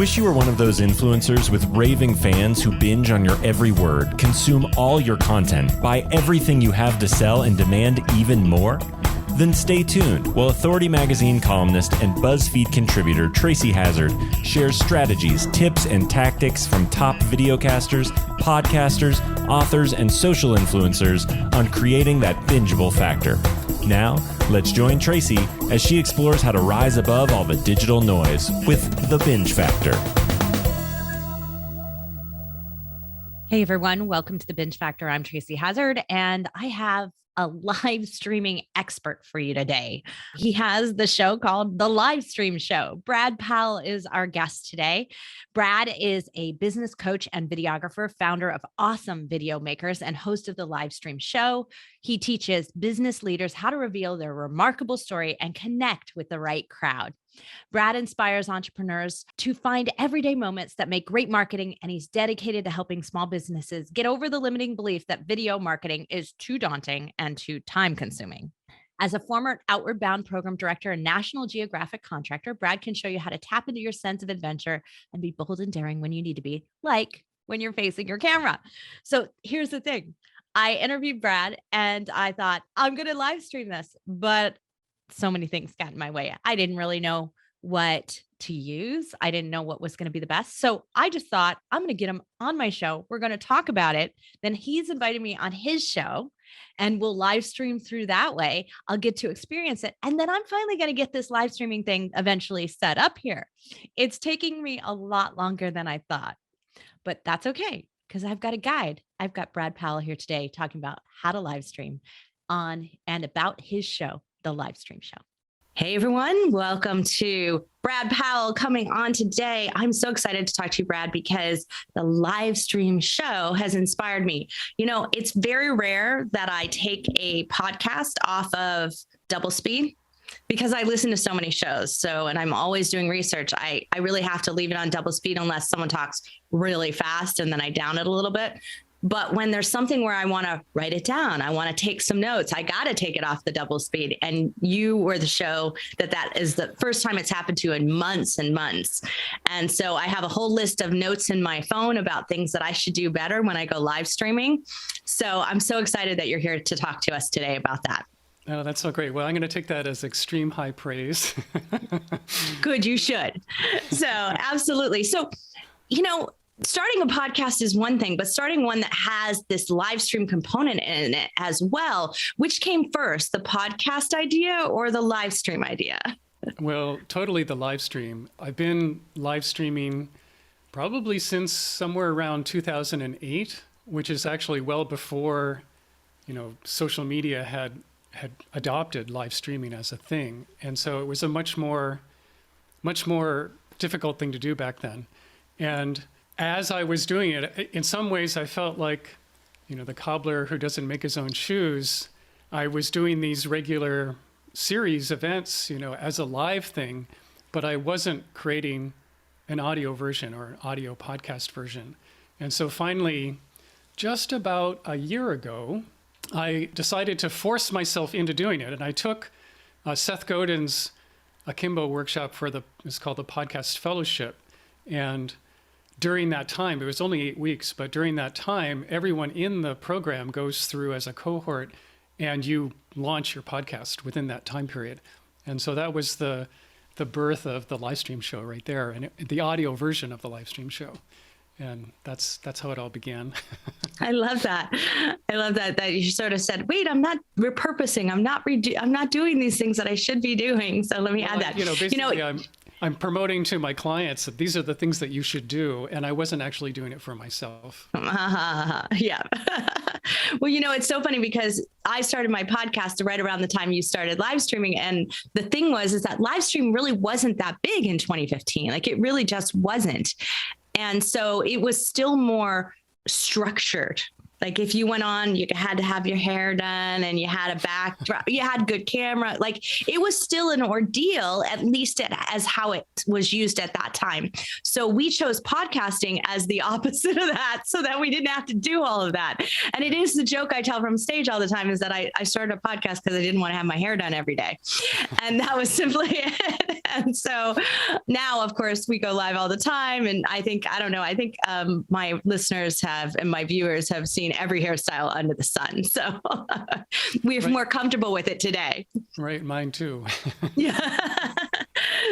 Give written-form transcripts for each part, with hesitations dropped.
Wish you were one of those influencers with raving fans who binge on your every word, consume all your content, buy everything you have to sell, and demand even more? Then stay tuned while Authority Magazine columnist and BuzzFeed contributor Tracy Hazzard shares strategies, tips, and tactics from top videocasters, podcasters, authors, and social influencers on creating that bingeable factor. Now, let's join Tracy as she explores how to rise above all the digital noise with the Binge Factor. Hey everyone, welcome to the Binge Factor. I'm Tracy Hazzard, and I have a live streaming expert for you today. He has the show called the Livestream Show. Brad Powell is our guest today. Brad is a business coach and videographer, founder of Awesome Video Makers, and host of the Livestream Show. He teaches business leaders how to reveal their remarkable story and connect with the right crowd. Brad inspires entrepreneurs to find everyday moments that make great marketing, and he's dedicated to helping small businesses get over the limiting belief that video marketing is too daunting and too time-consuming. As a former Outward Bound program director and National Geographic contractor, Brad can show you how to tap into your sense of adventure and be bold and daring when you need to be, like when you're facing your camera. So here's the thing. I interviewed Brad and I thought, I'm going to live stream this, but so many things got in my way. I didn't really know what to use. I didn't know what was going to be the best. So I just thought, I'm going to get him on my show. We're going to talk about it. Then he's invited me on his show and we'll live stream through that way. I'll get to experience it. And then I'm finally going to get this live streaming thing eventually set up here. It's taking me a lot longer than I thought, but that's okay because I've got a guide. I've got Brad Powell here today talking about how to live stream on and about his show, the Livestream Show. Hey everyone, welcome to Brad Powell coming on today. I'm so excited to talk to you, Brad, because the Livestream Show has inspired me. You know, it's very rare that I take a podcast off of double speed because I listen to so many shows. And I'm always doing research. I really have to leave it on double speed unless someone talks really fast and then I down it a little bit. But when there's something where I want to write it down, I want to take some notes, I got to take it off the double speed. And you were the show that is the first time it's happened to in months and months. And so I have a whole list of notes in my phone about things that I should do better when I go live streaming. So I'm so excited that you're here to talk to us today about that. Oh, that's so great. Well, I'm going to take that as extreme high praise. Good, you should. So absolutely. So, you know, starting a podcast is one thing, but starting one that has this live stream component in it as well, which came first, the podcast idea or the live stream idea? Well, totally the live stream. I've been live streaming probably since somewhere around 2008, which is actually well before, social media had adopted live streaming as a thing. And so it was a much more difficult thing to do back then. And as I was doing it, in some ways I felt like, the cobbler who doesn't make his own shoes. I was doing these regular series events, as a live thing, but I wasn't creating an audio version or an audio podcast version. And so finally, just about a year ago, I decided to force myself into doing it. And I took Seth Godin's Akimbo workshop it's called the Podcast Fellowship. And during that time, it was only 8 weeks, but during that time, everyone in the program goes through as a cohort and you launch your podcast within that time period. And so that was the birth of the Livestream Show right there, and the audio version of the Livestream Show. And that's how it all began. I love that. That you sort of said, wait, I'm not repurposing. I'm not doing these things that I should be doing. So let me add that. Basically, I'm promoting to my clients that these are the things that you should do. And I wasn't actually doing it for myself. Yeah. Well, it's so funny because I started my podcast right around the time you started live streaming. And the thing is that live stream really wasn't that big in 2015. Like it really just wasn't. And so it was still more structured. Like if you went on, you had to have your hair done and you had a backdrop, you had good camera. Like it was still an ordeal, at least as how it was used at that time. So we chose podcasting as the opposite of that so that we didn't have to do all of that. And it is the joke I tell from stage all the time is that I started a podcast because I didn't want to have my hair done every day. And that was simply it. And so now, of course, we go live all the time. And I think my listeners have and my viewers have seen every hairstyle under the sun. So we're more comfortable with it today. Right. Mine too. Yeah.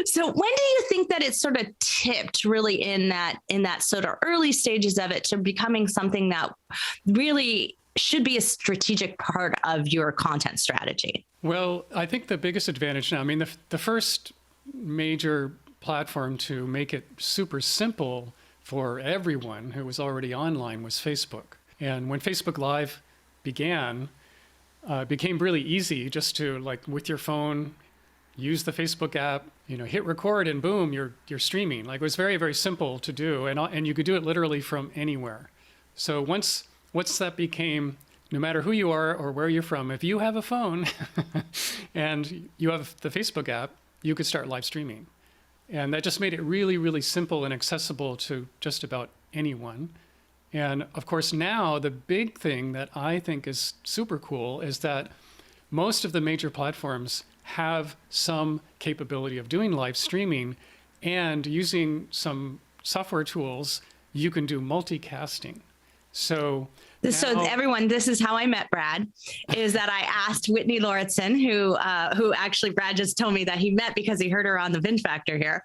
So when do you think that it's sort of tipped really in that sort of early stages of it to becoming something that really should be a strategic part of your content strategy? Well, I think the biggest advantage now, I mean, the first major platform to make it super simple for everyone who was already online was Facebook. And when Facebook Live began, it became really easy just to, like, with your phone, use the Facebook app, hit record and boom, you're streaming. Like, it was very, very simple to do. And you could do it literally from anywhere. So once that became, no matter who you are or where you're from, if you have a phone and you have the Facebook app, you could start live streaming. And that just made it really, really simple and accessible to just about anyone. And of course, now the big thing that I think is super cool is that most of the major platforms have some capability of doing live streaming, and using some software tools, you can do multicasting. So everyone, this is how I met Brad, is that I asked Whitney Lauritsen, who actually Brad just told me that he met because he heard her on the Binge Factor here.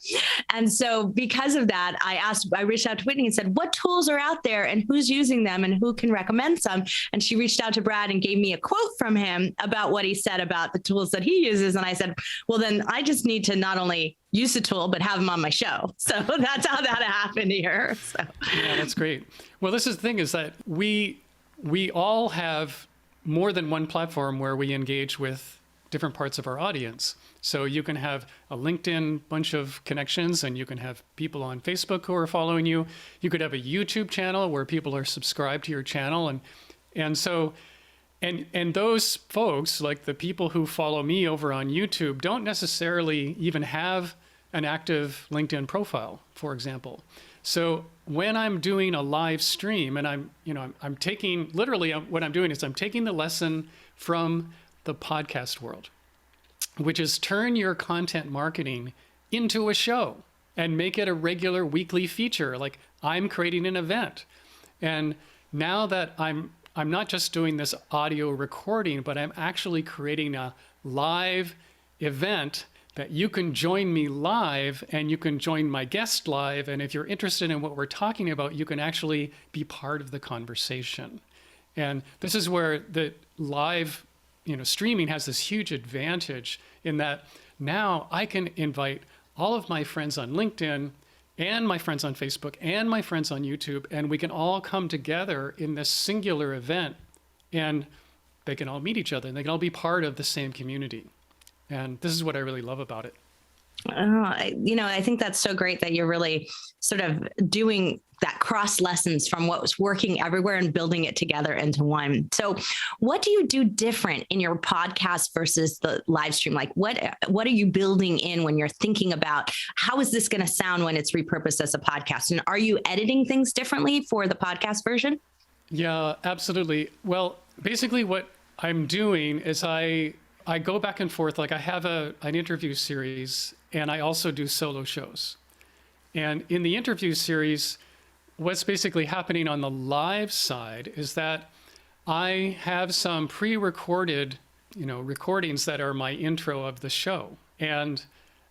And so because of that, I reached out to Whitney and said, what tools are out there and who's using them and who can recommend some? And she reached out to Brad and gave me a quote from him about what he said about the tools that he uses. And I said, well, then I just need to not only use the tool, but have him on my show. So that's how that happened here. So. Yeah, that's great. Well, this is the thing, is that we all have more than one platform where we engage with different parts of our audience. So you can have a LinkedIn bunch of connections, and you can have people on Facebook who are following you. You could have a YouTube channel where people are subscribed to your channel. And so those folks, like the people who follow me over on YouTube, don't necessarily even have an active LinkedIn profile, for example. So when I'm doing a live stream, and I'm taking, literally what I'm doing is I'm taking the lesson from the podcast world, which is turn your content marketing into a show and make it a regular weekly feature. Like, I'm creating an event. And now that I'm not just doing this audio recording, but I'm actually creating a live event that you can join me live, and you can join my guest live. And if you're interested in what we're talking about, you can actually be part of the conversation. And this is where the live, streaming has this huge advantage, in that now I can invite all of my friends on LinkedIn and my friends on Facebook and my friends on YouTube, and we can all come together in this singular event, and they can all meet each other and they can all be part of the same community. And this is what I really love about it. I think that's so great that you're really sort of doing that cross lessons from what was working everywhere and building it together into one. So what do you do different in your podcast versus the live stream? Like, what are you building in when you're thinking about how is this going to sound when it's repurposed as a podcast? And are you editing things differently for the podcast version? Yeah, absolutely. Well, basically what I'm doing is I go back and forth. Like, I have an interview series, and I also do solo shows. And in the interview series, what's basically happening on the live side is that I have some pre-recorded, recordings that are my intro of the show. And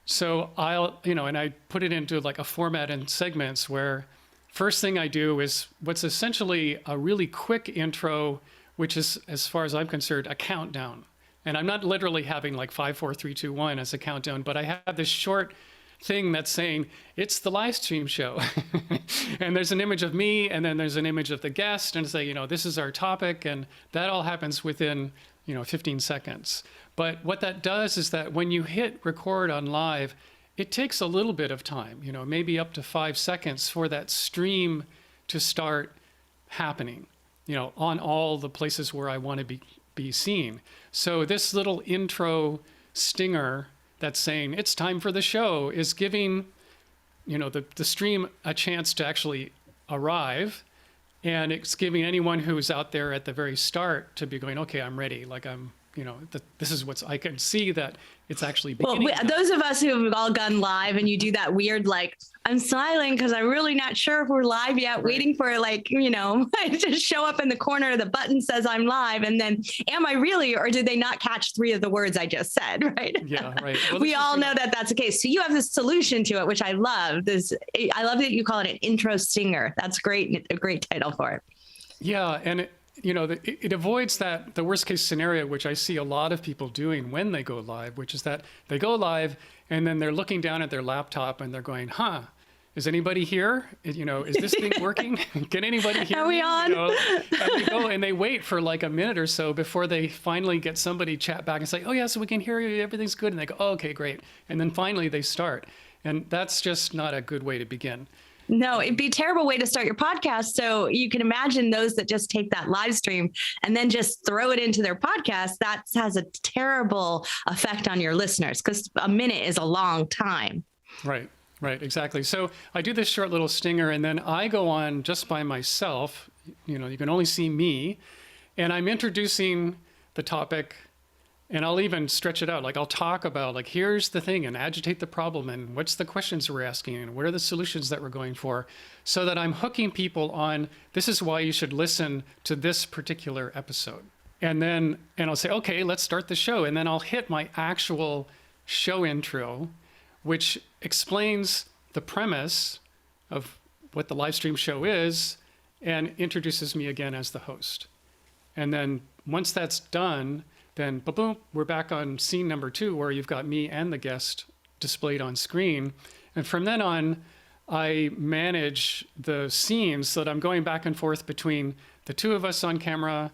so and I put it into like a format in segments where first thing I do is what's essentially a really quick intro, which is, as far as I'm concerned, a countdown. And I'm not literally having like 5, 4, 3, 2, 1 as a countdown, but I have this short thing that's saying, it's the Livestream Show. And there's an image of me, and then there's an image of the guest, and say, this is our topic. And that all happens within, 15 seconds. But what that does is that when you hit record on live, it takes a little bit of time, maybe up to 5 seconds for that stream to start happening, on all the places where I want to be seen. So this little intro stinger that's saying it's time for the show is giving, the stream a chance to actually arrive. And it's giving anyone who's out there at the very start to be going, okay, I'm ready. Like, I'm this is I can see that it's actually well, beginning. those of us who have all gone live and you do that weird, like, I'm smiling because I'm really not sure if we're live yet, right. Waiting for to show up in the corner. The button says I'm live. And then am I really, or did they not catch 3 of the words I just said? Right. Yeah. Right. Well, we all know that that's the case. So you have this solution to it, which I love. I love that you call it an intro stinger. That's great. A great title for it. Yeah. And it avoids the worst case scenario, which I see a lot of people doing when they go live, which is that they go live and then they're looking down at their laptop and they're going, is anybody here? Is this thing working? Can anybody hear me? Are we on? And they go and they wait for like a minute or so before they finally get somebody chat back and say, oh yeah, so we can hear you, everything's good. And they go, oh, okay, great. And then finally they start. And that's just not a good way to begin. No, it'd be a terrible way to start your podcast. So you can imagine those that just take that live stream and then just throw it into their podcast. That has a terrible effect on your listeners because a minute is a long time. Right, exactly. So I do this short little stinger and then I go on just by myself. You can only see me and I'm introducing the topic. And I'll even stretch it out. Like I'll talk about like, here's the thing and agitate the problem and what's the questions we're asking and what are the solutions that we're going for so that I'm hooking people on, this is why you should listen to this particular episode. And I'll say, okay, let's start the show. And then I'll hit my actual show intro, which explains the premise of what the Livestream show is and introduces me again as the host. And then once that's done, then boom, we're back on scene number 2 where you've got me and the guest displayed on screen. And from then on, I manage the scenes so that I'm going back and forth between the 2 of us on camera.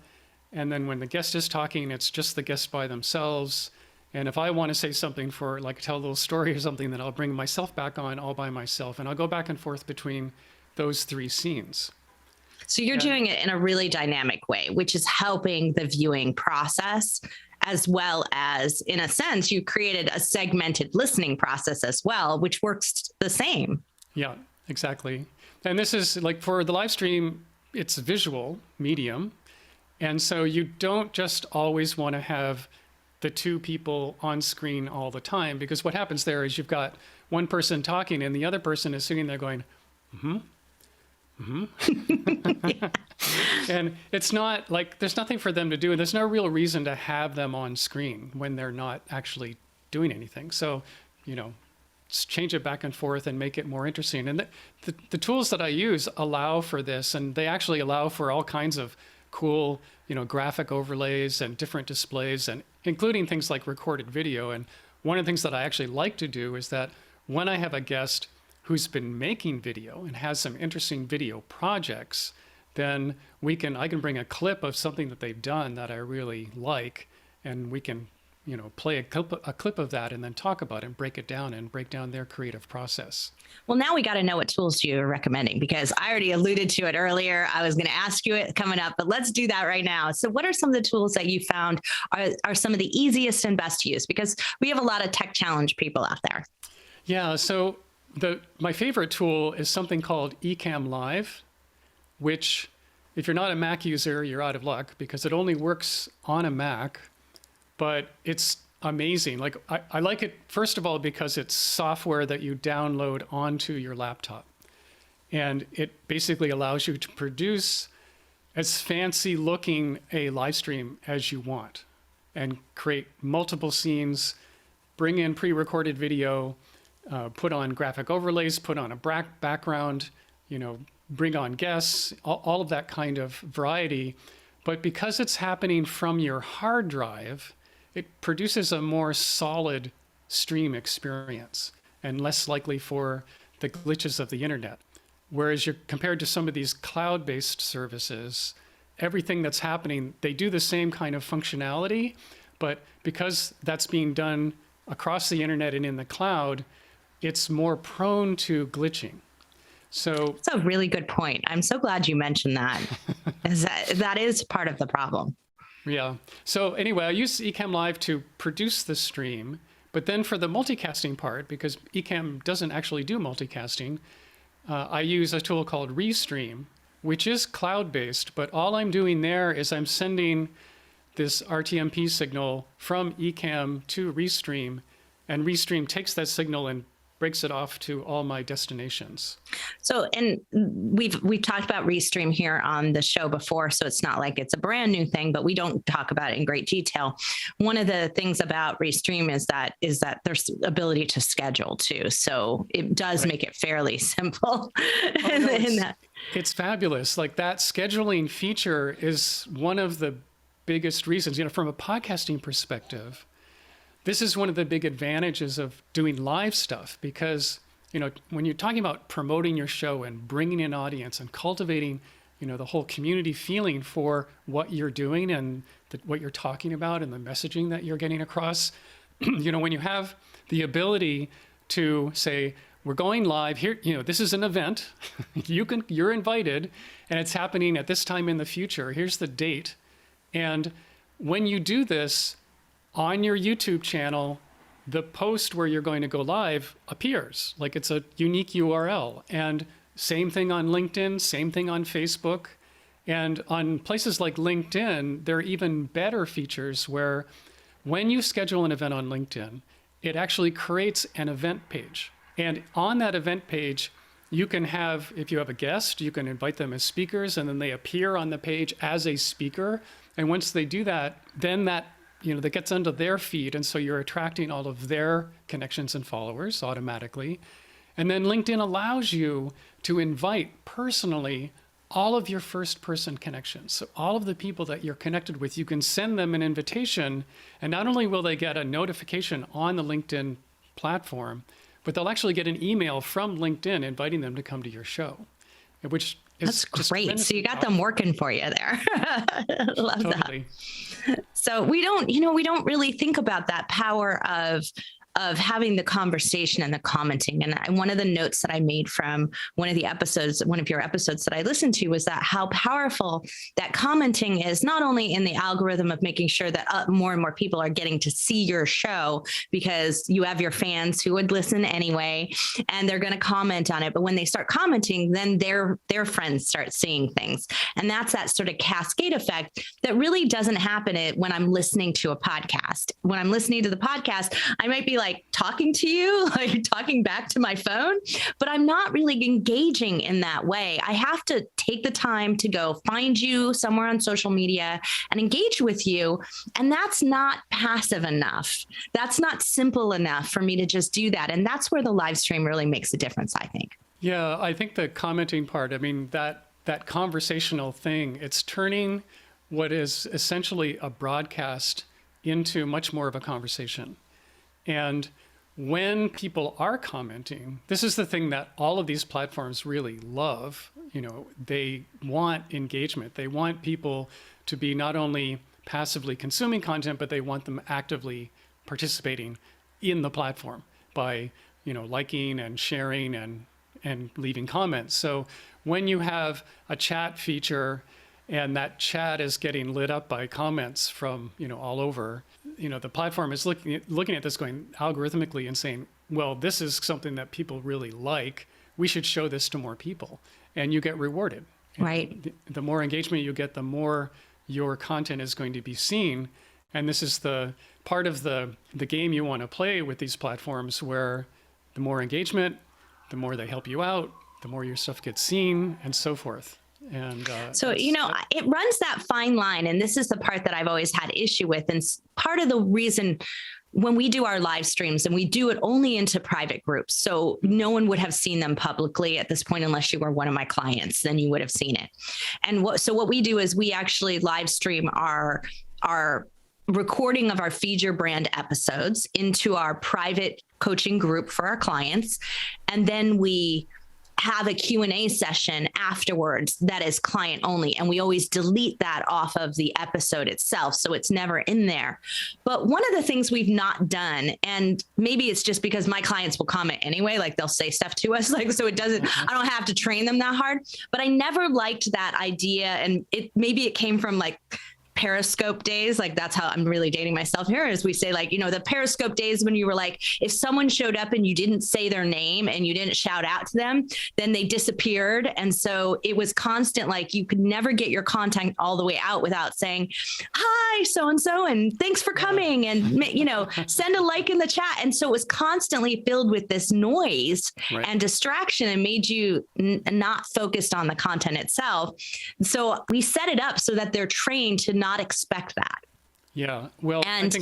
And then when the guest is talking, it's just the guest by themselves. And if I want to say something for like tell a little story or something, then I'll bring myself back on all by myself. And I'll go back and forth between those 3 scenes. So you're doing it in a really dynamic way, which is helping the viewing process, as well as, in a sense, you created a segmented listening process as well, which works the same. Yeah, exactly. And this is like for the live stream, it's a visual medium. And so you don't just always want to have the 2 people on screen all the time, because what happens there is you've got one person talking and the other person is sitting there going, And it's not like there's nothing for them to do. And there's no real reason to have them on screen when they're not actually doing anything. So, just change it back and forth and make it more interesting. And the tools that I use allow for this, and they actually allow for all kinds of cool, graphic overlays and different displays, and including things like recorded video. And one of the things that I actually like to do is that when I have a guest who's been making video and has some interesting video projects, then I can bring a clip of something that they've done that I really like, and we can, play a clip of that and then talk about it and break down their creative process. Well, now we got to know what tools you're recommending, because I already alluded to it earlier. I was going to ask you it coming up, but let's do that right now. So what are some of the tools that you found are some of the easiest and best to use? Because we have a lot of tech challenge people out there. Yeah, so my favorite tool is something called Ecamm Live, which if you're not a Mac user, you're out of luck because it only works on a Mac, but it's amazing. Like I like it, first of all, because it's software that you download onto your laptop. And it basically allows you to produce as fancy looking a live stream as you want and create multiple scenes, bring in pre-recorded video, put on graphic overlays, put on a background, bring on guests, all of that kind of variety. But because it's happening from your hard drive, it produces a more solid stream experience and less likely for the glitches of the internet. Whereas you're compared to some of these cloud-based services, everything that's happening, they do the same kind of functionality, but because that's being done across the internet and in the cloud, it's more prone to glitching. So that's a really good point. I'm so glad you mentioned that. that is part of the problem. Yeah. So anyway, I use Ecamm Live to produce the stream, but then for the multicasting part, because Ecamm doesn't actually do multicasting, I use a tool called Restream, which is cloud-based, but all I'm doing there is I'm sending this RTMP signal from Ecamm to Restream, and Restream takes that signal and breaks it off to all my destinations. So, and we've talked about Restream here on the show before, so it's not like it's a brand new thing, but we don't talk about it in great detail. One of the things about Restream is that there's ability to schedule too. So it does make it fairly simple. It's fabulous. Like that scheduling feature is one of the biggest reasons, from a podcasting perspective. This is one of the big advantages of doing live stuff because, when you're talking about promoting your show and bringing in audience and cultivating, the whole community feeling for what you're doing and what you're talking about and the messaging that you're getting across, when you have the ability to say, we're going live here, this is an event, you're invited and it's happening at this time in the future. Here's the date. And when you do this, on your YouTube channel, the post where you're going to go live appears like it's a unique URL. And same thing on LinkedIn, same thing on Facebook. And on places like LinkedIn, there are even better features where when you schedule an event on LinkedIn, it actually creates an event page. And on that event page, you can have, if you have a guest, you can invite them as speakers, and then they appear on the page as a speaker. And once they do that, then that gets onto their feed. And so you're attracting all of their connections and followers automatically. And then LinkedIn allows you to invite personally all of your first person connections. So all of the people that you're connected with, you can send them an invitation. And not only will they get a notification on the LinkedIn platform, but they'll actually get an email from LinkedIn inviting them to come to your show, which is great. So you got them working for you there. Love totally. That. So we don't really think about that power of having the conversation and the commenting. And one of the notes that I made from one of your episodes that I listened to was that how powerful that commenting is, not only in the algorithm of making sure that more and more people are getting to see your show because you have your fans who would listen anyway, and they're going to comment on it. But when they start commenting, then their friends start seeing things. And that's that sort of cascade effect that really doesn't happen when I'm listening to a podcast. When I'm listening to the podcast, I might be like talking to you, like talking back to my phone, but I'm not really engaging in that way. I have to take the time to go find you somewhere on social media and engage with you. And that's not passive enough. That's not simple enough for me to just do that. And that's where the live stream really makes a difference, I think. Yeah, I think the commenting part, that conversational thing, it's turning what is essentially a broadcast into much more of a conversation. And when people are commenting, this is the thing that all of these platforms really love. They want engagement. They want people to be not only passively consuming content, but they want them actively participating in the platform by, liking and sharing and leaving comments. So when you have a chat feature and that chat is getting lit up by comments from, all over, the platform is looking at this going algorithmically and saying, well, this is something that people really like. We should show this to more people. And you get rewarded. Right. The more engagement you get, the more your content is going to be seen. And this is the part of the game you want to play with these platforms, where the more engagement, the more they help you out, the more your stuff gets seen, and so forth. And so, it runs that fine line. And this is the part that I've always had issue with. And part of the reason when we do our live streams, and we do it only into private groups, so no one would have seen them publicly at this point, unless you were one of my clients, then you would have seen it. And what we do is we actually live stream our recording of our Feed Your Brand episodes into our private coaching group for our clients. And then we have a Q&A session afterwards that is client only. And we always delete that off of the episode itself, so it's never in there. But one of the things we've not done, and maybe it's just because my clients will comment anyway, like they'll say stuff to us, like, so it doesn't, I don't have to train them that hard, but I never liked that idea. And maybe it came from like Periscope days. Like that's how I'm really dating myself here, is we say like, the Periscope days when you were like, if someone showed up and you didn't say their name and you didn't shout out to them, then they disappeared. And so it was constant, like you could never get your content all the way out without saying, hi, so-and-so, and thanks for coming, and, send a like in the chat. And so it was constantly filled with this noise and distraction, and made you not focused on the content itself. So we set it up so that they're trained to not expect that. Yeah. Well, and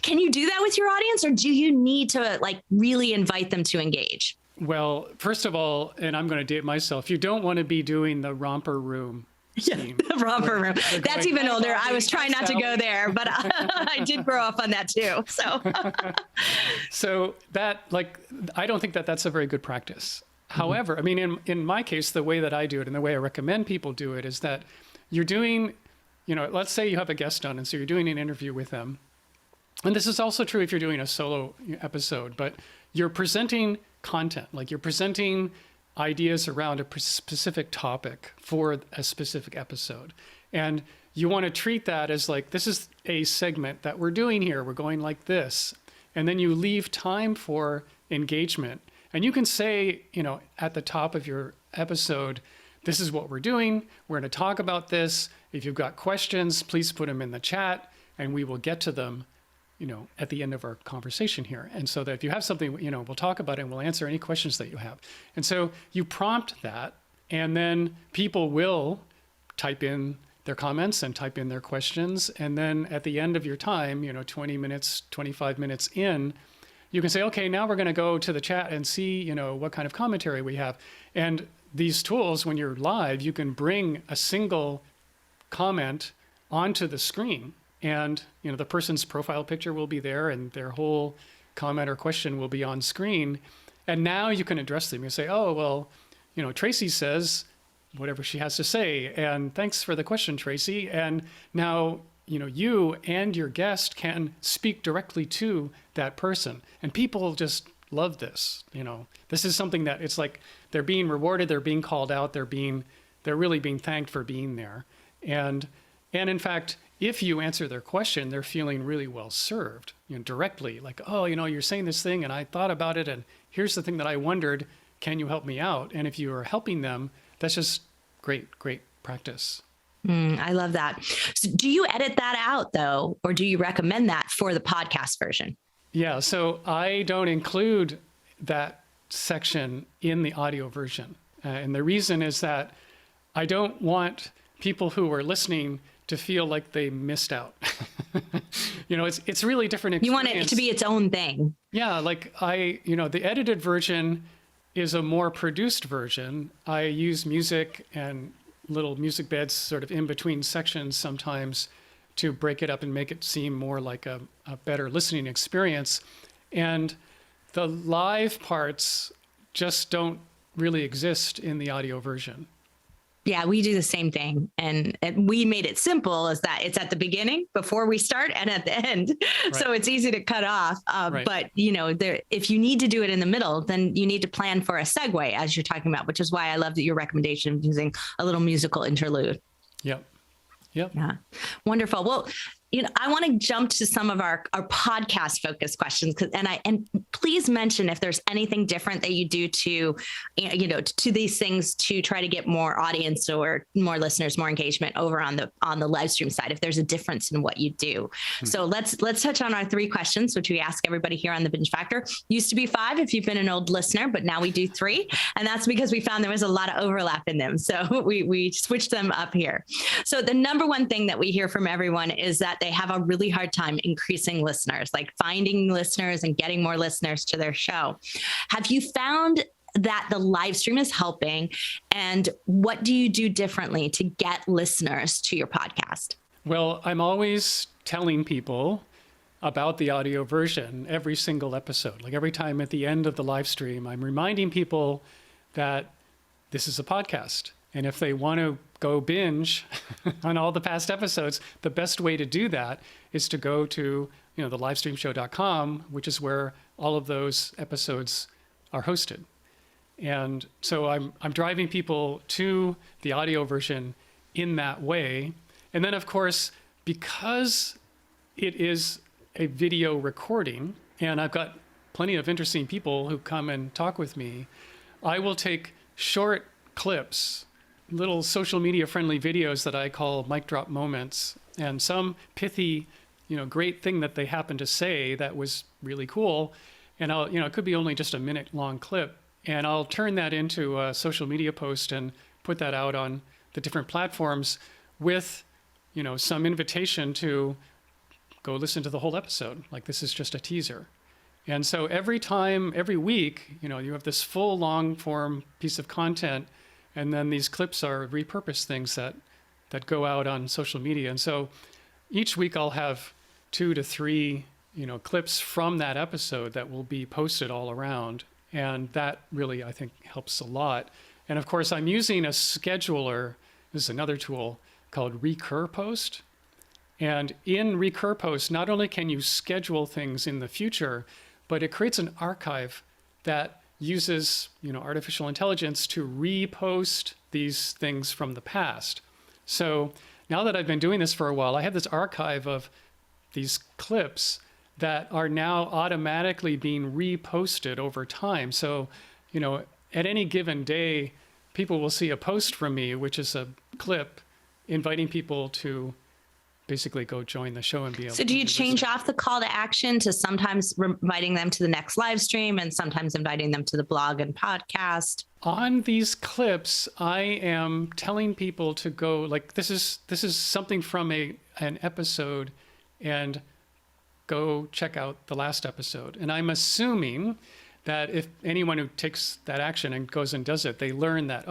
can you do that with your audience, or do you need to like really invite them to engage? Well, first of all, and I'm going to date myself, you don't want to be doing the romper room. Yeah, the romper room. That's even older. I was trying not to go there, but I did grow up on that too. So, so that, like, I don't think that that's a very good practice. However, I mean, in my case, the way that I do it and the way I recommend people do it is that you're doing, let's say you have a guest on, and so you're doing an interview with them. And this is also true if you're doing a solo episode, but you're presenting content, like you're presenting ideas around a specific topic for a specific episode. And you want to treat that as like, this is a segment that we're doing here. We're going like this. And then you leave time for engagement. And you can say, at the top of your episode, this is what we're doing. We're going to talk about this. If you've got questions, please put them in the chat and we will get to them, at the end of our conversation here. And so that if you have something, we'll talk about it and we'll answer any questions that you have. And so you prompt that, and then people will type in their comments and type in their questions. And then at the end of your time, 20 minutes, 25 minutes in, you can say, okay, now we're going to go to the chat and see, what kind of commentary we have. And these tools, when you're live, you can bring a single comment onto the screen, and the person's profile picture will be there and their whole comment or question will be on screen. And now you can address them. You say, oh, well, Tracy says whatever she has to say, and thanks for the question, Tracy. And now, you and your guest can speak directly to that person. And people just love this. This is something that it's like they're being rewarded, they're being called out, they're really being thanked for being there. And in fact, if you answer their question, they're feeling really well served, directly, like, oh, you're saying this thing and I thought about it, and here's the thing that I wondered, can you help me out? And if you are helping them, that's just great practice. I love that. So do you edit that out though, or do you recommend that for the podcast version? Yeah, so I don't include that section in the audio version. And the reason is that I don't want people who are listening to feel like they missed out. It's really different experience. You want it to be its own thing. Yeah, like the edited version is a more produced version. I use music and little music beds sort of in between sections sometimes to break it up and make it seem more like a better listening experience. And the live parts just don't really exist in the audio version. Yeah, we do the same thing. And we made it simple as that it's at the beginning before we start and at the end. Right. So it's easy to cut off. Right. But, if you need to do it in the middle, then you need to plan for a segue, as you're talking about, which is why I loved your recommendation of using a little musical interlude. Yep. Yeah. Wonderful. Well, I want to jump to some of our podcast focused questions, and please mention if there's anything different that you do to these things to try to get more audience or more listeners, more engagement over on the live stream side, if there's a difference in what you do. So let's touch on our 3 questions, which we ask everybody here on the Binge Factor. Used to be 5 if you've been an old listener, but now we do 3. And that's because we found there was a lot of overlap in them. So we switched them up here. So the number one thing that we hear from everyone is that they have a really hard time increasing listeners, like finding listeners and getting more listeners to their show. Have you found that the live stream is helping? And what do you do differently to get listeners to your podcast? Well, I'm always telling people about the audio version every single episode. Like every time at the end of the live stream, I'm reminding people that this is a podcast. And if they want to go binge on all the past episodes, the best way to do that is to go to, the livestreamshow.com, which is where all of those episodes are hosted. And so I'm driving people to the audio version in that way. And then, of course, because it is a video recording, and I've got plenty of interesting people who come and talk with me, I will take short clips, little social media friendly videos that I call mic drop moments, and some pithy, great thing that they happen to say that was really cool. And I'll, it could be only just a minute long clip, and I'll turn that into a social media post and put that out on the different platforms with, some invitation to go listen to the whole episode. Like, this is just a teaser. And so every week, you have this full long form piece of content, and then these clips are repurposed things that go out on social media. And so each week I'll have 2 to 3, clips from that episode that will be posted all around. And that really, I think, helps a lot. And of course, I'm using a scheduler. This is another tool called Repurpose. And in Repurpose, not only can you schedule things in the future, but it creates an archive that uses, artificial intelligence to repost these things from the past. So now that I've been doing this for a while, I have this archive of these clips that are now automatically being reposted over time. So, at any given day, people will see a post from me, which is a clip inviting people to basically go join the show and be able to. So do you change off the call to action to sometimes inviting them to the next live stream and sometimes inviting them to the blog and podcast? On these clips, I am telling people to go, like, this is something from an episode, and go check out the last episode. And I'm assuming that if anyone who takes that action and goes and does it, they learn that,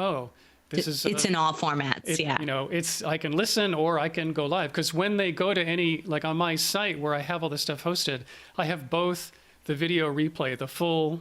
it's in all formats. It's, I can listen or I can go live. Because when they go to any, like on my site where I have all this stuff hosted, I have both the video replay, the full,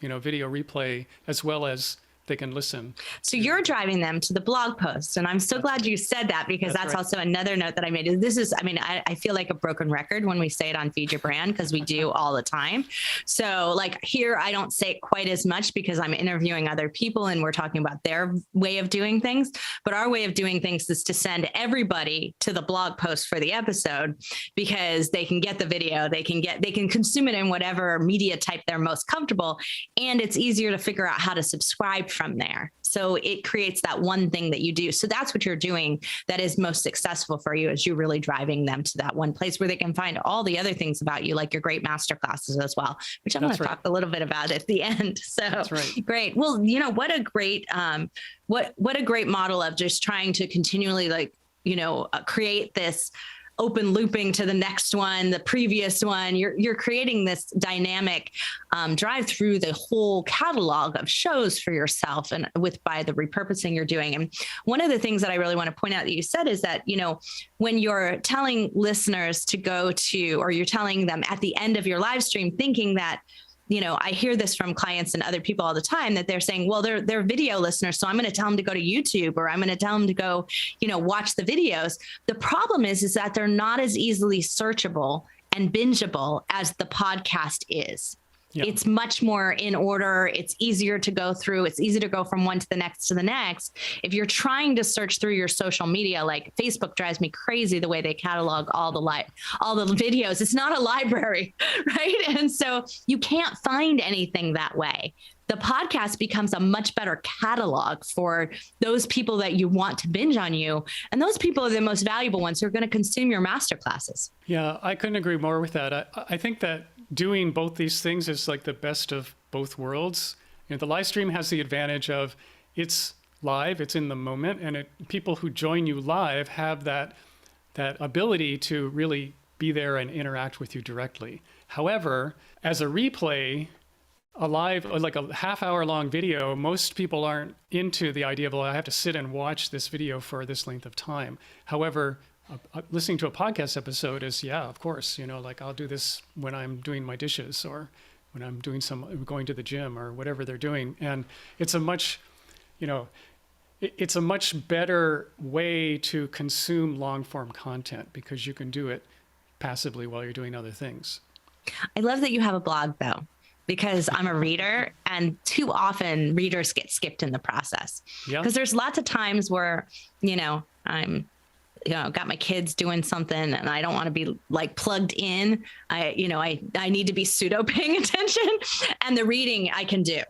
video replay, as well as they can listen. So you're driving them to the blog post. And I'm so glad you said that, because that's right. Also another note that I made. I feel like a broken record when we say it on Feed Your Brand, because we do all the time. So like here, I don't say it quite as much because I'm interviewing other people and we're talking about their way of doing things. But our way of doing things is to send everybody to the blog post for the episode, because they can get the video, they can consume it in whatever media type they're most comfortable. And it's easier to figure out how to subscribe from there. So it creates that one thing that you do. So that's what you're doing that is most successful for you, is you're really driving them to that one place where they can find all the other things about you, like your great master classes as well, which I'm going to talk a little bit about at the end. So great. Well, what a great, what a great model of just trying to continually create this open looping to the next one, the previous one. You're creating this dynamic drive through the whole catalog of shows for yourself, and by the repurposing you're doing. And one of the things that I really want to point out that you said is that, when you're telling listeners to go to, or you're telling them at the end of your live stream, thinking that, I hear this from clients and other people all the time, that they're saying, well, they're video listeners, so I'm going to tell them to go to YouTube, or I'm going to tell them to go, watch the videos. The problem is that they're not as easily searchable and bingeable as the podcast is. Yeah. It's much more in order. It's easier to go through. It's easy to go from one to the next to the next. If you're trying to search through your social media, like Facebook drives me crazy the way they catalog all the videos. It's not a library, right? And so you can't find anything that way. The podcast becomes a much better catalog for those people that you want to binge on you. And those people are the most valuable ones who are going to consume your masterclasses. Yeah, I couldn't agree more with that. I think that doing both these things is like the best of both worlds. The live stream has the advantage of it's live, it's in the moment, and people who join you live have that ability to really be there and interact with you directly. However, as a replay, a live, like a half-hour long video, most people aren't into the idea of, I have to sit and watch this video for this length of time. However, listening to a podcast episode is, of course, I'll do this when I'm doing my dishes, or when I'm doing going to the gym, or whatever they're doing. And it's a much, it's a much better way to consume long form content, because you can do it passively while you're doing other things. I love that you have a blog, though, because I'm a reader, and too often readers get skipped in the process. Yeah. Because there's lots of times where, I'm got my kids doing something and I don't want to be like plugged in. I need to be pseudo paying attention, and the reading I can do.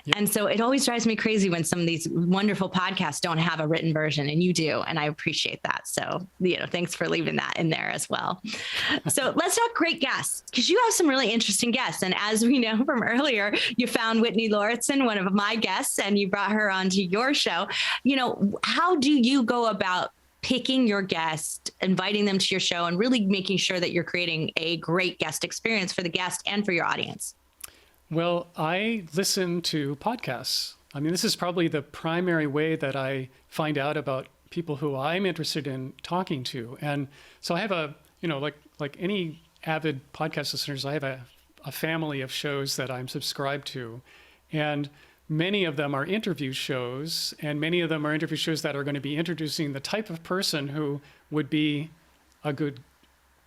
Yep. And so it always drives me crazy when some of these wonderful podcasts don't have a written version, and you do. And I appreciate that. So, thanks for leaving that in there as well. So let's talk great guests, because you have some really interesting guests. And as we know from earlier, you found Whitney Lauritsen, one of my guests, and you brought her onto your show. How do you go about picking your guest, inviting them to your show, and really making sure that you're creating a great guest experience for the guest and for your audience? Well, I listen to podcasts. I mean, this is probably the primary way that I find out about people who I'm interested in talking to. And so I have like any avid podcast listeners, I have a family of shows that I'm subscribed to. And many of them are interview shows, and many of them are interview shows that are going to be introducing the type of person who would be a good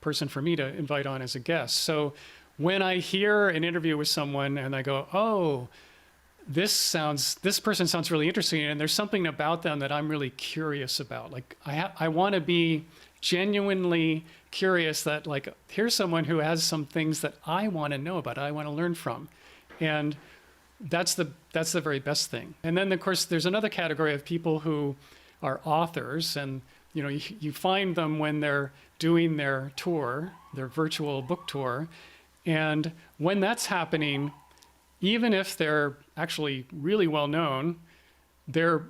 person for me to invite on as a guest. So when I hear an interview with someone and I go, oh, this person sounds really interesting, and there's something about them that I'm really curious about. Like I want to be genuinely curious that, like, here's someone who has some things that I want to know about, I want to learn from. And that's the very best thing. And then, of course, there's another category of people who are authors, and you find them when they're doing their tour, their virtual book tour. And when that's happening, even if they're actually really well known, they're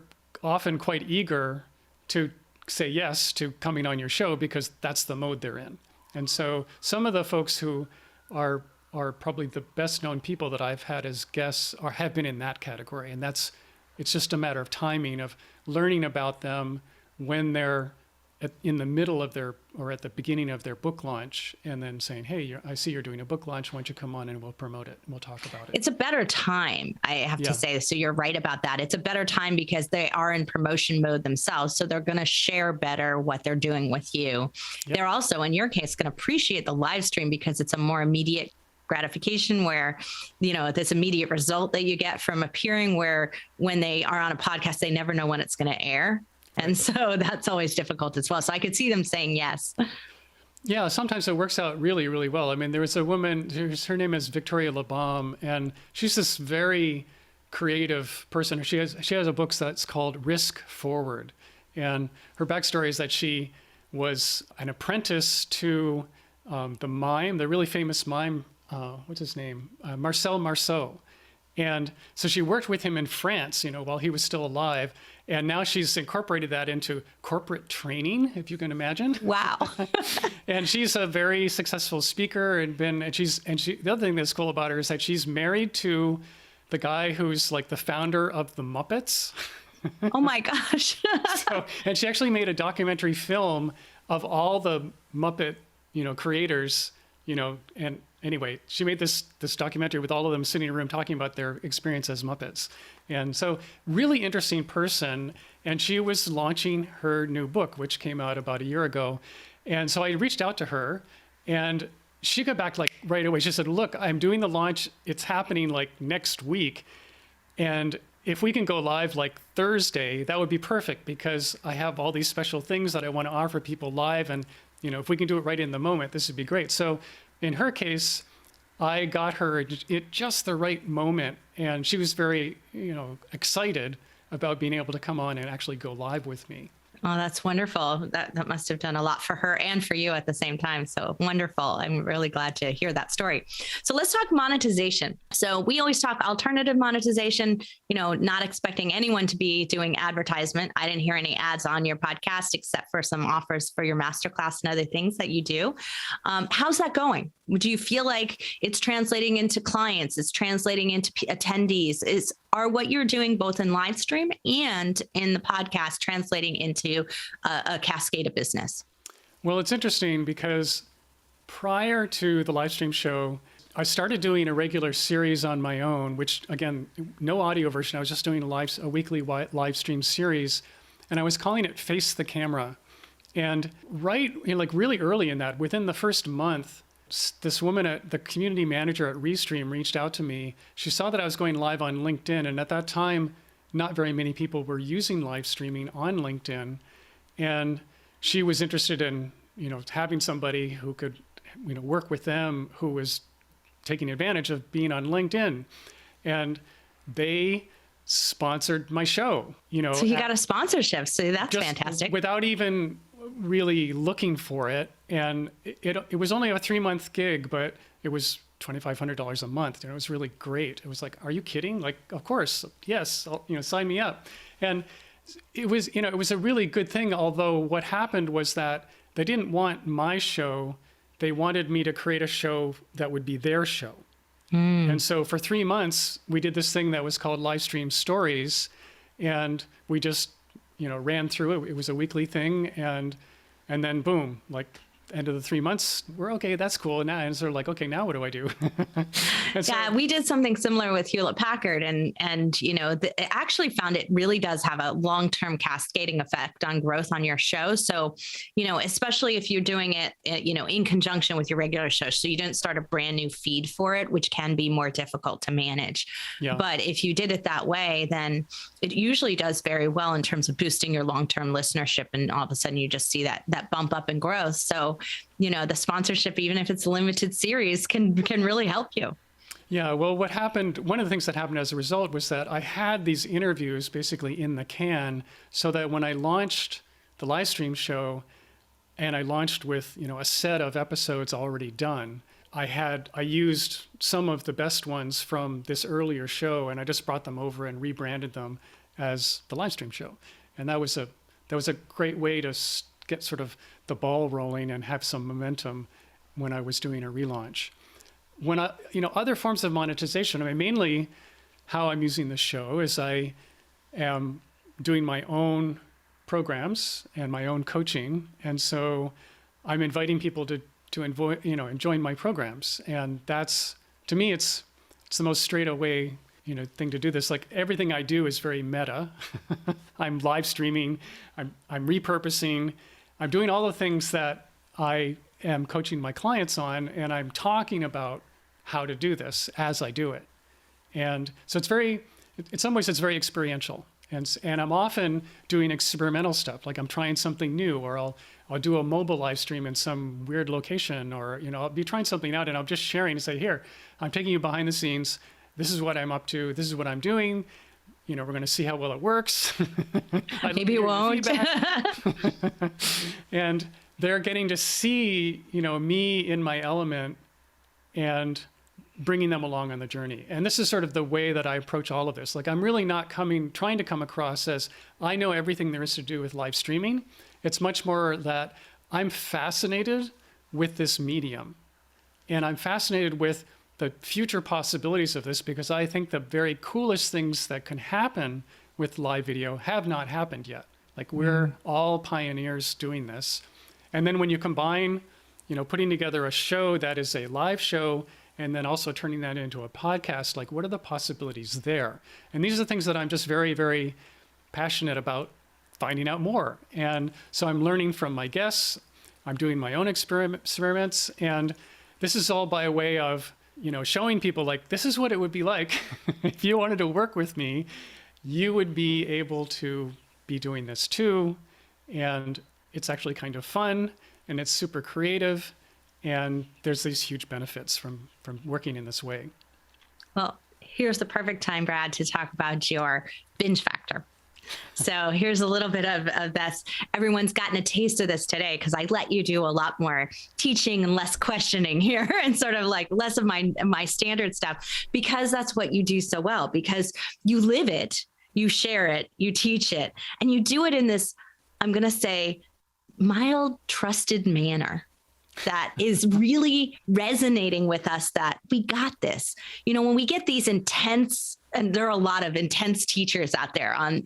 often quite eager to say yes to coming on your show because that's the mode they're in. And so some of the folks who are probably the best known people that I've had as guests have been in that category. And it's just a matter of timing, of learning about them when they're in the middle of or at the beginning of their book launch, and then saying, hey, I see you're doing a book launch. Why don't you come on and we'll promote it and we'll talk about it. It's a better time, I have to say. So you're right about that. It's a better time because they are in promotion mode themselves. So they're going to share better what they're doing with you. Yep. They're also, in your case, going to appreciate the live stream because it's a more immediate gratification where, this immediate result that you get from appearing, where when they are on a podcast, they never know when it's going to air. And so that's always difficult as well. So I could see them saying yes. Yeah, sometimes it works out really, really well. I mean, there was a woman, her name is Victoria LeBaum, and she's this very creative person. She has a book that's called Risk Forward. And her backstory is that she was an apprentice to the really famous mime, what's his name? Marcel Marceau. And so she worked with him in France, while he was still alive. And now she's incorporated that into corporate training, if you can imagine. Wow. And she's a very successful speaker, the other thing that's cool about her is that she's married to the guy who's like the founder of the Muppets. Oh my gosh. And she actually made a documentary film of all the Muppet, creators, and anyway, she made this documentary with all of them sitting in a room talking about their experience as Muppets. And so really interesting person. And she was launching her new book, which came out about a year ago. And so I reached out to her, and she got back like right away. She said, look, I'm doing the launch. It's happening like next week. And if we can go live like Thursday, that would be perfect because I have all these special things that I want to offer people live. And, if we can do it right in the moment, this would be great. So in her case, I got her at just the right moment, and she was very, excited about being able to come on and actually go live with me. Oh, that's wonderful. That must have done a lot for her and for you at the same time. So wonderful. I'm really glad to hear that story. So let's talk monetization. So we always talk alternative monetization, not expecting anyone to be doing advertisement. I didn't hear any ads on your podcast except for some offers for your masterclass and other things that you do. How's that going? Do you feel like it's translating into clients? It's translating into attendees? Are what you're doing both in live stream and in the podcast translating into a cascade of business? Well, it's interesting because prior to the Livestream Show, I started doing a regular series on my own, which again, no audio version. I was just doing a weekly live stream series, and I was calling it Face the Camera. And really early in that, within the first month, this woman, the community manager at Restream, reached out to me. She saw that I was going live on LinkedIn, and at that time, not very many people were using live streaming on LinkedIn. And she was interested in, having somebody who could, work with them who was taking advantage of being on LinkedIn. And they sponsored my show, So you got a sponsorship. So that's fantastic. Without even really looking for it. And it was only a 3-month gig, but it was $2,500 a month. And it was really great. It was like, are you kidding? Like, of course, yes, sign me up. And it was, it was a really good thing. Although what happened was that they didn't want my show. They wanted me to create a show that would be their show. And so for 3 months, we did this thing that was called Livestream Stories. And we just, ran through it. It was a weekly thing. And then boom, like end of the 3 months, we're okay, that's cool. And now it's sort of like, okay, now what do I do? We did something similar with Hewlett Packard, and I actually found it really does have a long-term cascading effect on growth on your show. So, especially if you're doing it, in conjunction with your regular show, so you don't start a brand new feed for it, which can be more difficult to manage. Yeah. But if you did it that way, then it usually does very well in terms of boosting your long-term listenership, and all of a sudden you just see that bump up in growth. So, the sponsorship, even if it's a limited series, can really help you. Yeah, well, one of the things that happened as a result was that I had these interviews basically in the can, so that when I launched the Livestream show, and I launched with, a set of episodes already done, I used some of the best ones from this earlier show, and I just brought them over and rebranded them as the Livestream show. And that was a great way to get sort of the ball rolling and have some momentum when I was doing a relaunch. When other forms of monetization, mainly how I'm using the show is I am doing my own programs and my own coaching. And so I'm inviting people to join my programs. And that's, to me, it's the most straight away, thing to do this. Like, everything I do is very meta. I'm live streaming, I'm repurposing, I'm doing all the things that I am coaching my clients on, and I'm talking about how to do this as I do it. And so in some ways it's very experiential. And I'm often doing experimental stuff, like I'm trying something new, or I'll do a mobile live stream in some weird location, or, I'll be trying something out and I'm just sharing and say, here, I'm taking you behind the scenes. This is what I'm up to. This is what I'm doing. We're going to see how well it works. Maybe it won't. And they're getting to see, me in my element and bringing them along on the journey. And this is sort of the way that I approach all of this. Like, I'm really not trying to come across as I know everything there is to do with live streaming. It's much more that I'm fascinated with this medium. And I'm fascinated with the future possibilities of this, because I think the very coolest things that can happen with live video have not happened yet. Like, we're all pioneers doing this. And then when you combine, putting together a show that is a live show and then also turning that into a podcast, like, what are the possibilities there? And these are the things that I'm just very, very passionate about finding out more. And so I'm learning from my guests. I'm doing my own experiments. And this is all by way of, showing people, like, this is what it would be like if you wanted to work with me. You would be able to be doing this too. And it's actually kind of fun, and it's super creative. And there's these huge benefits from working in this way. Well, here's the perfect time, Brad, to talk about your binge factor. So here's a little bit of this. Everyone's gotten a taste of this today, because I let you do a lot more teaching and less questioning here, and sort of like less of my standard stuff, because that's what you do so well, because you live it, you share it, you teach it, and you do it in this, I'm going to say, mild, trusted manner that is really resonating with us, that we got this. When we get these intense, and there are a lot of intense teachers out there on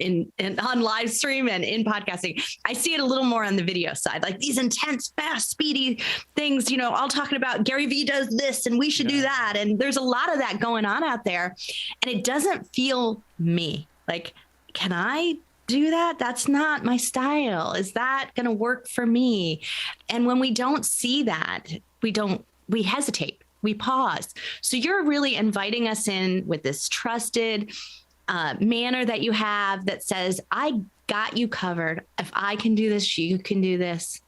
live stream and in podcasting. I see it a little more on the video side, like these intense, fast, speedy things, all talking about Gary Vee does this and we should do that. And there's a lot of that going on out there, and it doesn't feel me. Like, can I do that? That's not my style. Is that going to work for me? And when we don't see that, we hesitate, we pause. So you're really inviting us in with this trusted manner that you have that says, I got you covered. If I can do this, you can do this.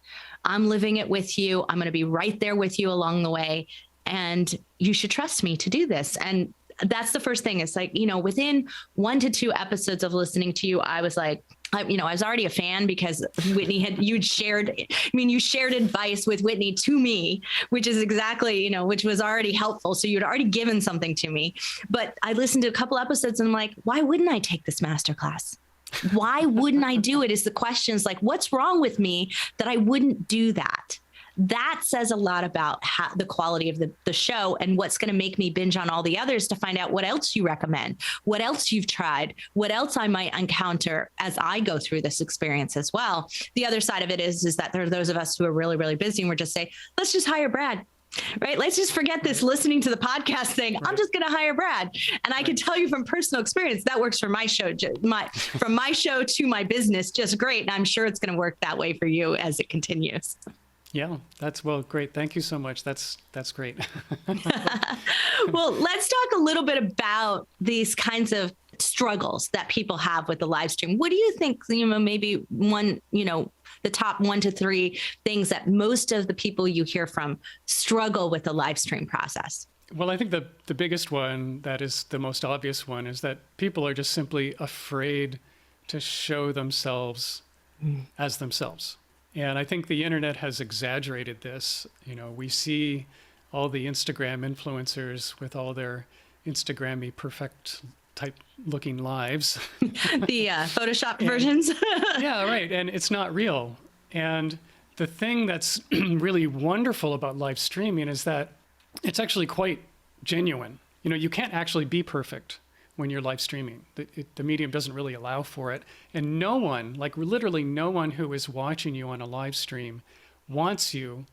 I'm living it with you. I'm going to be right there with you along the way. And you should trust me to do this. And that's the first thing. It's like, within 1 to 2 episodes of listening to you, I was like, I was already a fan because Whitney you shared advice with Whitney to me, which is exactly, which was already helpful. So you'd already given something to me, but I listened to a couple episodes and I'm like, why wouldn't I take this masterclass? Why wouldn't I do it? Is the questions like, what's wrong with me that I wouldn't do that? That says a lot about the quality of the show and what's going to make me binge on all the others to find out what else you recommend, what else you've tried, what else I might encounter as I go through this experience as well. The other side of it is that there are those of us who are really, really busy and we're just saying, let's just hire Brad. Right. Let's just forget this listening to the podcast thing. Right. I'm just going to hire Brad. And I can tell you from personal experience, that works for my show, from my show to my business, just great. And I'm sure it's going to work that way for you as it continues. Yeah, great. Thank you so much. That's great. Well, let's talk a little bit about these kinds of struggles that people have with the live stream. What do you think, maybe the top 1 to 3 things that most of the people you hear from struggle with the live stream process? Well, I think the biggest one, that is the most obvious one, is that people are just simply afraid to show themselves as themselves. And I think the internet has exaggerated this. We see all the Instagram influencers with all their Instagrammy perfect type looking lives. The Photoshop versions. Yeah, right. And it's not real. And the thing that's really wonderful about live streaming is that it's actually quite genuine. You can't actually be perfect when you're live streaming. The medium doesn't really allow for it. And no one, like literally no one who is watching you on a live stream wants you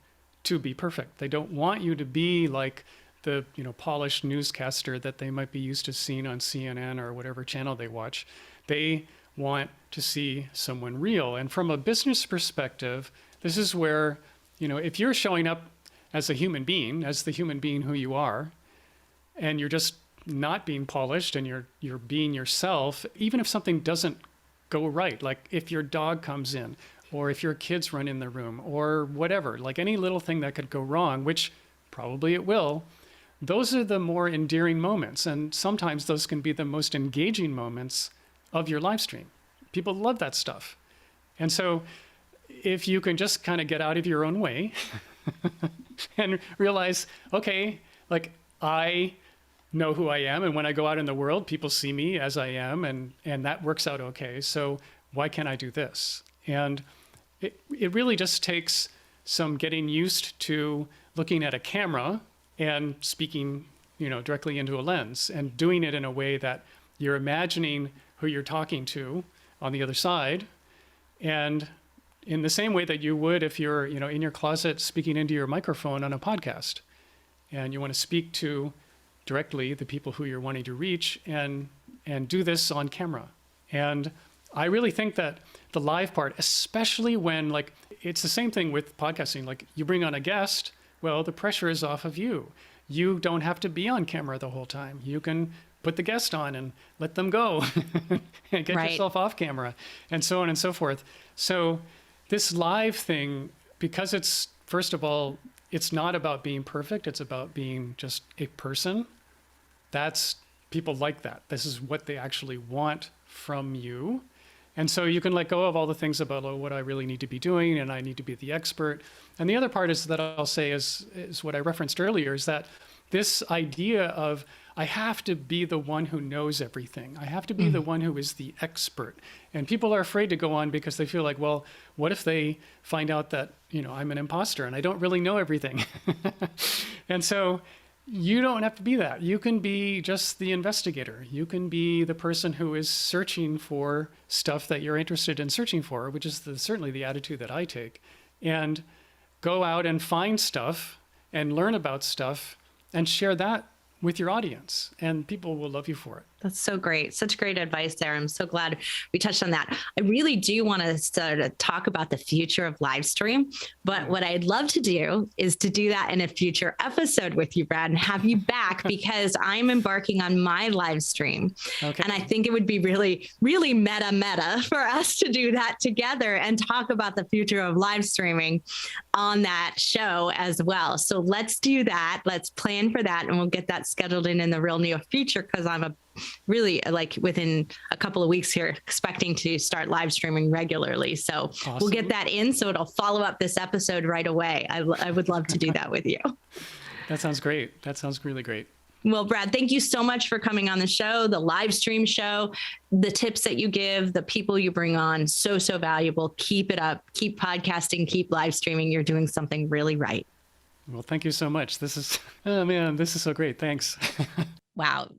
to be perfect. They don't want you to be like the polished newscaster that they might be used to seeing on CNN or whatever channel they watch. They want to see someone real. And from a business perspective, this is where, if you're showing up as a human being, as the human being who you are, and you're just not being polished and you're being yourself, even if something doesn't go right, like if your dog comes in or if your kids run in the room or whatever, like any little thing that could go wrong, which probably it will, those are the more endearing moments. And sometimes those can be the most engaging moments of your live stream. People love that stuff. And so if you can just kind of get out of your own way and realize, okay, like I know who I am, and when I go out in the world, people see me as I am, and that works out okay. So why can't I do this? And it really just takes some getting used to looking at a camera and speaking, directly into a lens, and doing it in a way that you're imagining who you're talking to on the other side, and in the same way that you would if you're, in your closet speaking into your microphone on a podcast, and you want to speak to directly the people who you're wanting to reach, and do this on camera. And I really think that the live part, especially when it's the same thing with podcasting, like you bring on a guest, well, the pressure is off of you. You don't have to be on camera the whole time. You can put the guest on and let them go and get yourself off camera, and so on and so forth. So this live thing, because it's, first of all, it's not about being perfect. It's about being just a person. People like that. This is what they actually want from you. And so you can let go of all the things about what I really need to be doing, and I need to be the expert. And the other part is that I'll say is what I referenced earlier, is that this idea of I have to be the one who knows everything. I have to be the one who is the expert. And people are afraid to go on because they feel like, well, what if they find out that, I'm an imposter and I don't really know everything? And so you don't have to be that. You can be just the investigator. You can be the person who is searching for stuff that you're interested in searching for, which is certainly the attitude that I take, and go out and find stuff and learn about stuff and share that with your audience, and people will love you for it. That's so great. Such great advice there. I'm so glad we touched on that. I really do want to start to talk about the future of Livestream, but what I'd love to do is to do that in a future episode with you, Brad, and have you back because I'm embarking on my live stream. Okay. And I think it would be really, really meta for us to do that together and talk about the future of live streaming on that show as well. So let's do that. Let's plan for that. And we'll get that scheduled in the real near future because I'm really like within a couple of weeks here expecting to start live streaming regularly. So awesome. We'll get that in. So it'll follow up this episode right away. I would love to do that with you. That sounds great. That sounds really great. Well, Brad, thank you so much for coming on the show, the Livestream Show, the tips that you give, the people you bring on. So valuable. Keep it up. Keep podcasting, keep live streaming. You're doing something really right. Well, thank you so much. This is so great. Thanks. Wow.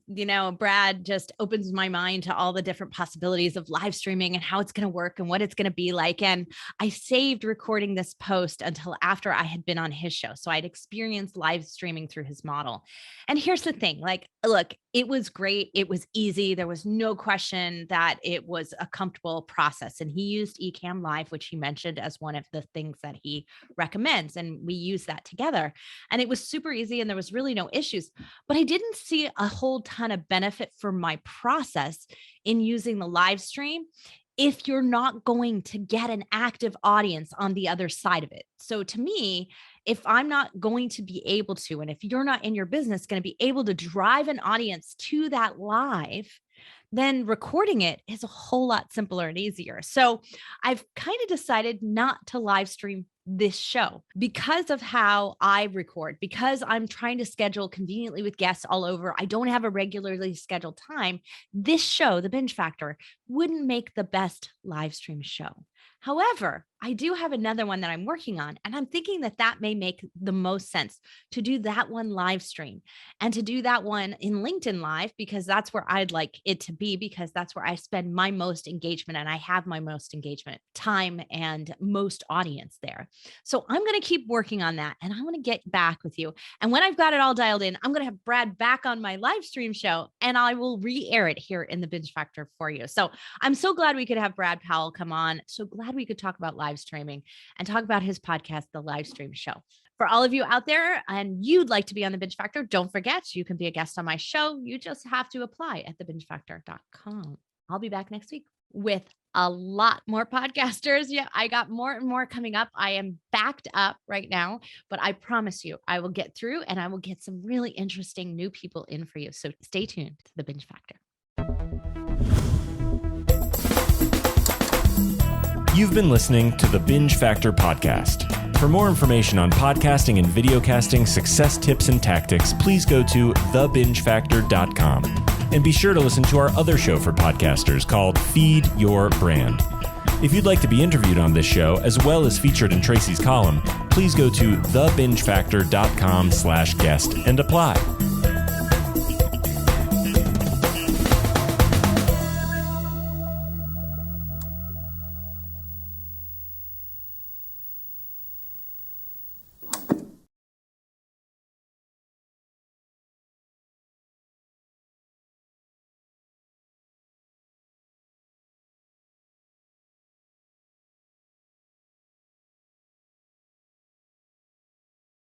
Brad just opens my mind to all the different possibilities of live streaming and how it's going to work and what it's going to be like. And I saved recording this post until after I had been on his show. So I'd experienced live streaming through his model. And here's the thing, look, it was great. It was easy. There was no question that it was a comfortable process. And he used Ecamm Live, which he mentioned as one of the things that he recommends. And we used that together. And it was super easy and there was really no issues. But I didn't see a whole ton of benefit for my process in using the live stream if you're not going to get an active audience on the other side of it. So to me, if I'm not going to be able to, and if you're not in your business going to be able to drive an audience to that live, then recording it is a whole lot simpler and easier. So I've kind of decided not to live stream this show because of how I record, because I'm trying to schedule conveniently with guests all over. I don't have a regularly scheduled time. This show, The Binge Factor, wouldn't make the best live stream show. However, I do have another one that I'm working on, and I'm thinking that may make the most sense to do that one live stream and to do that one in LinkedIn Live, because that's where I'd like it to be, because that's where I spend my most engagement and I have my most engagement time and most audience there. So I'm going to keep working on that and I'm going to get back with you. And when I've got it all dialed in, I'm going to have Brad back on my live stream show and I will re-air it here in the Binge Factor for you. So I'm so glad we could have Brad Powell come on. So glad we could talk about live streaming and talk about his podcast, The Livestream Show. For all of you out there and you'd like to be on the Binge Factor, don't forget, you can be a guest on my show. You just have to apply at thebingefactor.com. I'll be back next week with a lot more podcasters. Yeah, I got more and more coming up. I am backed up right now, but I promise you I will get through and I will get some really interesting new people in for you. So stay tuned to the Binge Factor. You've been listening to the Binge Factor podcast. For more information on podcasting and videocasting success tips and tactics, please go to thebingefactor.com. And be sure to listen to our other show for podcasters called Feed Your Brand. If you'd like to be interviewed on this show, as well as featured in Tracy's column, please go to thebingefactor.com/guest and apply.